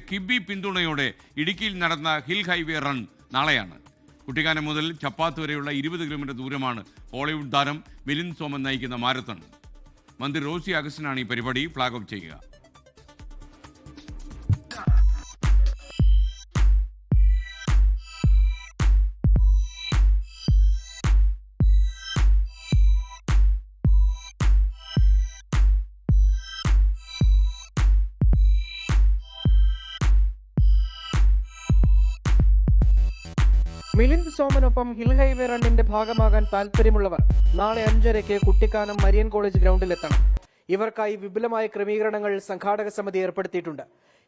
കിബി പിന്തുണയോടെ ഇടുക്കിയിൽ നടന്ന ഹിൽ ഹൈവേ റൺ നാളെയാണ്. കുട്ടിക്കാനം മുതൽ ചപ്പാത്ത് വരെയുള്ള 20 കിലോമീറ്റർ ദൂരമാണ് ഹോളിവുഡ് താരം മിലിന്ദ് സോമൻ നയിക്കുന്ന മാരത്തൺ. മന്ത്രി റോസി അഗസ്റ്റിനാണ് ഈ പരിപാടി ഫ്ലാഗ് ഓഫ് ചെയ്യുക. മിലിന്ദ് സോമനൊപ്പം ഹിൽ ഹൈവേ റണ്ണിന്റെ ഭാഗമാകാൻ താല്പര്യമുള്ളവർ നാളെ 5:30 കുട്ടിക്കാനം മരിയൻ കോളേജ് ഗ്രൗണ്ടിലെത്തണം. ഇവർക്കായി വിപുലമായ ക്രമീകരണങ്ങൾ സംഘാടക സമിതി ഏർപ്പെടുത്തിയിട്ടുണ്ട്.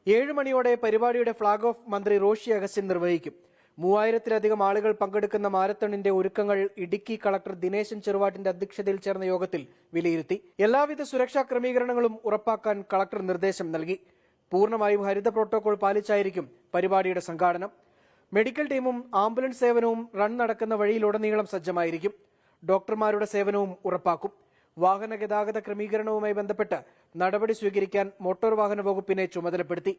7 മണിയോടെ പരിപാടിയുടെ ഫ്ളാഗ് ഓഫ് മന്ത്രി റോഷി അഗസ്റ്റിൻ നിർവഹിക്കും. 3000-ലധികം ആളുകൾ പങ്കെടുക്കുന്ന മാരത്തണിന്റെ ഒരുക്കങ്ങൾ ഇടുക്കി കളക്ടർ ദിനേശൻ ചെറുവാട്ടിന്റെ അധ്യക്ഷതയിൽ ചേർന്ന യോഗത്തിൽ വിലയിരുത്തി. എല്ലാവിധ സുരക്ഷാ ക്രമീകരണങ്ങളും ഉറപ്പാക്കാൻ കളക്ടർ നിർദ്ദേശം നൽകി. പൂർണ്ണമായും ഹരിത പ്രോട്ടോകോൾ പാലിച്ചായിരിക്കും പരിപാടിയുടെ സംഘാടനം. മെഡിക്കൽ ടീമും ആംബുലൻസ് സേവനവും റൺ നടക്കുന്ന വഴിയിലുടനീളം സജ്ജമായിരിക്കും. ഡോക്ടർമാരുടെ സേവനവും ഉറപ്പാക്കും. വാഹന ഗതാഗത ക്രമീകരണവുമായി ബന്ധപ്പെട്ട് നടപടി സ്വീകരിക്കാൻ മോട്ടോർ വാഹന വകുപ്പിനെ ചുമതലപ്പെടുത്തി.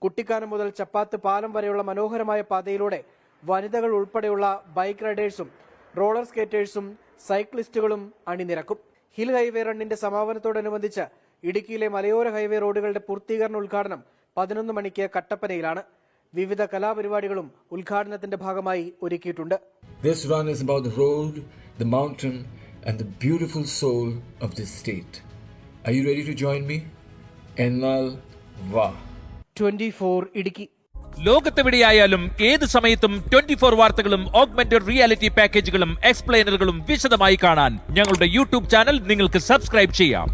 കുട്ടിക്കാനം മുതൽ ചപ്പാത്ത് പാലം വരെയുള്ള മനോഹരമായ പാതയിലൂടെ വനിതകൾ ഉൾപ്പെടെയുള്ള ബൈക്ക് റൈഡേഴ്സും റോളർ സ്കേറ്റേഴ്സും സൈക്ലിസ്റ്റുകളും അണിനിരക്കും. ഹിൽ ഹൈവേ റണ്ണിന്റെ സമാപനത്തോടനുബന്ധിച്ച് ഇടുക്കിയിലെ മലയോര ഹൈവേ റോഡുകളുടെ പൂർത്തീകരണ ഉദ്ഘാടനം 11 മണിക്ക് കട്ടപ്പനയിലാണ്. വിവിധ കലാപരിപാടികളും ഉദ്ഘാടനത്തിന്റെ ഭാഗമായി ഒരുക്കിയിട്ടുണ്ട്. This run is about the road, the mountain and the beautiful soul of this state. Are you ready to join me? Ennal va. 24 Idukki. ലോകത്തെവിടെയായാലും ഏത് സമയത്തും 24 വാർത്തകളും ഓഗ്മെന്റഡ് റിയാലിറ്റി പാക്കേജുകളും എക്സ്പ്ലെയിനറുകളും വിശദമായി കാണാൻ ഞങ്ങളുടെ യൂട്യൂബ് ചാനൽ നിങ്ങൾക്ക് സബ്സ്ക്രൈബ് ചെയ്യാം.